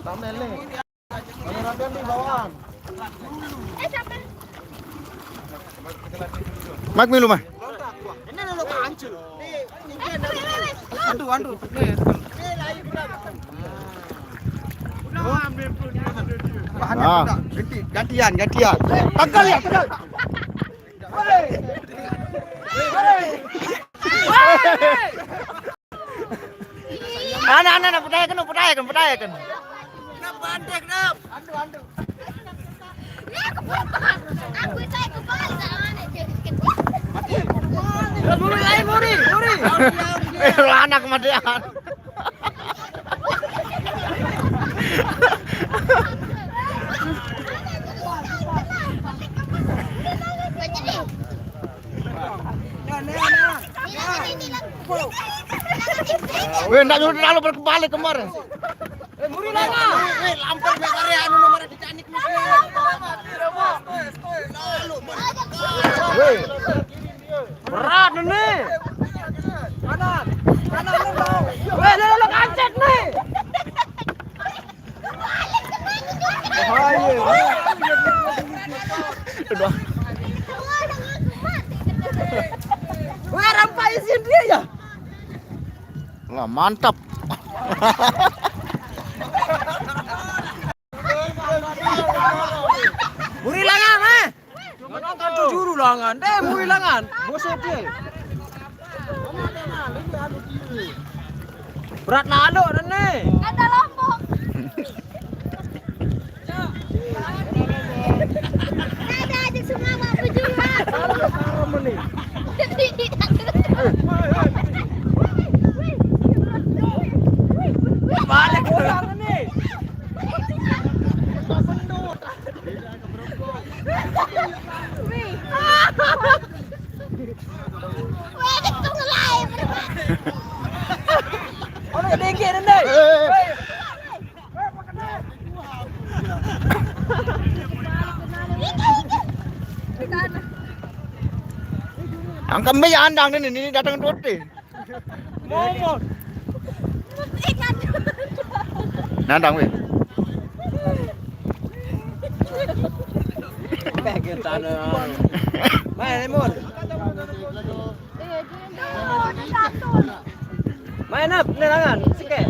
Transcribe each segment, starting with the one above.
Tamel nih. Kameramen nih bawaan. Siapa? Mak milu mah. Ini lo kancil. Andu. Nih lagi berapa? Udah ambil pun. Gantian. Tegal ya, tegal. Anak, pedayakan. Kenapa bandek, Nap? Andu. Aku saya kepala sana jadi Muri. Anak kematian. Weh, ndak terlalu berkebalik kemarin. Muri langa. Lampar karya anu nomor dicanik mesti. Weh, Berat nih. Kanan lu mau. Weh, lo kancet nih. Wah, rampaisin dia ya. wah mantap. Muri langan, Nonton juru langan. Muri langan. Boset dia. Berat lalu nih. ada lombok. Ada aja semua mau berjuang. Balik orang nih. Orang dengki nih. Ang kami andang ini datang tuti. Momot. Nandang weh. Main Mon. Main up nerangan sikit.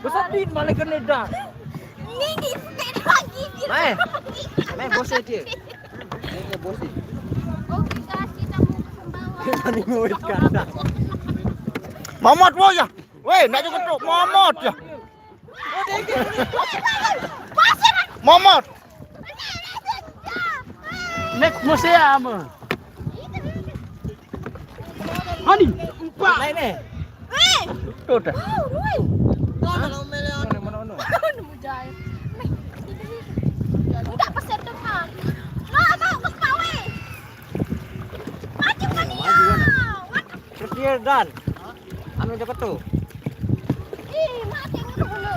Besar dit malah kena dah. Ini sikit lagi. Main bosnya dia. Ini bosnya. Oh, kasih tamu pembawa. Tadi murid kata. Momot wo ya. Weh, ndak juga tuh momot ya. Momot. Nek museum. Hani, empat. Lain eh. Tuh dah. Enggak pesan depan. Mau ke pawe. Maju kan dia. Kecil dan. Anu dapat tuh. Ih, mati dulu.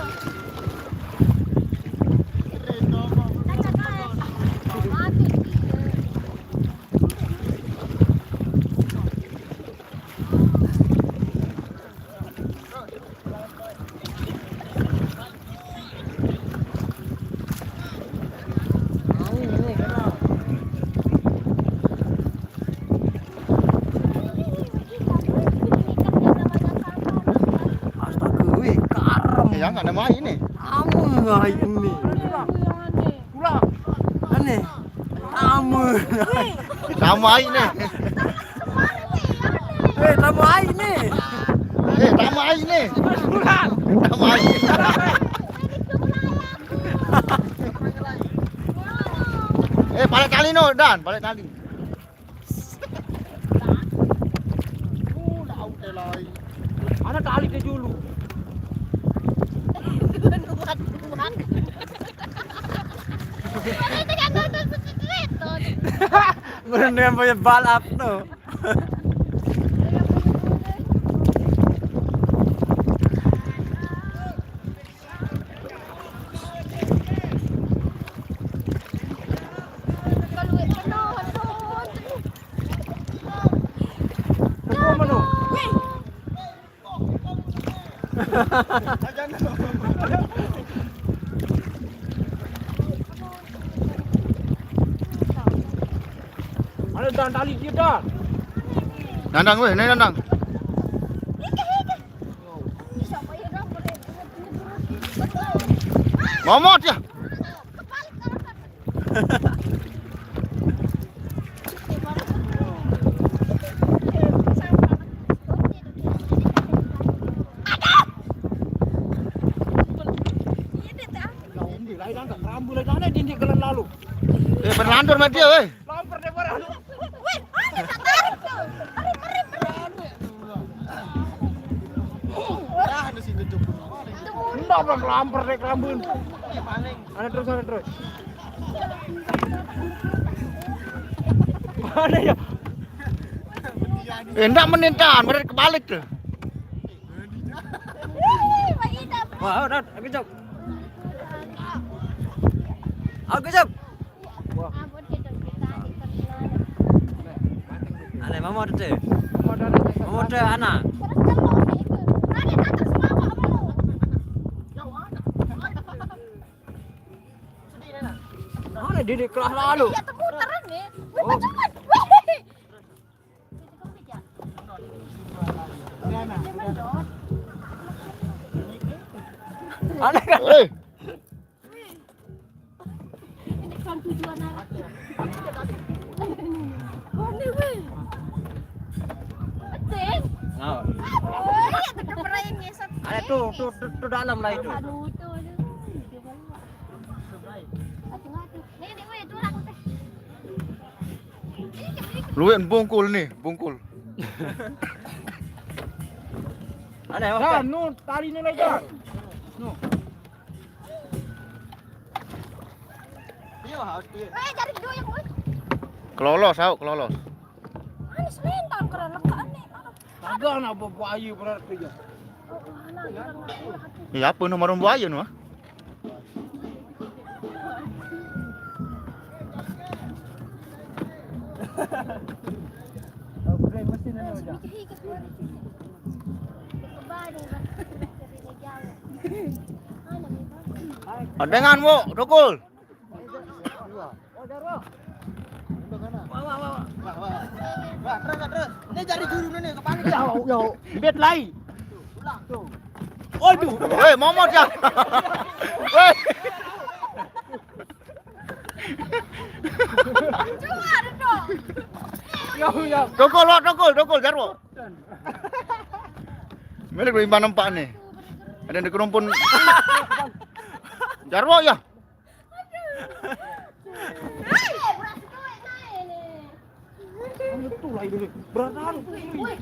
Ya enggak ada main nih. Kamu nggak ini. Pulang. Aneh. Kamu. Sama ini. Tamu air nih. Sama ini. Pulang. Sama ini. Balik tali no, Dan, balik tali. Ada tali ke dulu. Berenang punya balap tuh. ada dan tali dia dah. Nandang weh, ini nandang. Siapa ya dong? Momot ya. Kebalik arah. Lain angkat rambu lain ada di jalan lalu. Berlantur sama dia weh. Lamper deh barang. Wih, ada tarik tuh. Enggak bang lamper deh rambun. Ada terus. Ada ya. Enggak menintan, mereka kebalik tuh. Wah, udah, kejap. Kejap. Aneh mama ada deh. Mama ada anak. Mana di kelas lalu? Ya temutaran nih. Oh. Cepat. Aneh kan? Weh, Kan tujuan arah. Mana weh? Betul. Nah, Oh, ya terkeperai ngesot. ada tuh dalam lah itu. Aduh, tuh. Hati-hati. Nih, weh, tuh aku teh. luwih bungkul nih, bungkul. Aneh kan? Nu tali ni lagi. Nu. Weh, cari dua yang weh. Kelolos, au, kelolos. Ani selentan keren lekaan nih. Kagak nak buaya berarti ya. Ya apa nomor buaya nu? Dengan wo, dokul. Ini cari juru ni kepala ya. Bet lai. Aduh. Weh, momot ya. Weh. Ya. Dokul, jarwo. Milik rimba nampak nih. Ada di kerumpun. Jarwo ya. Betul lah itu. Berat. Wih.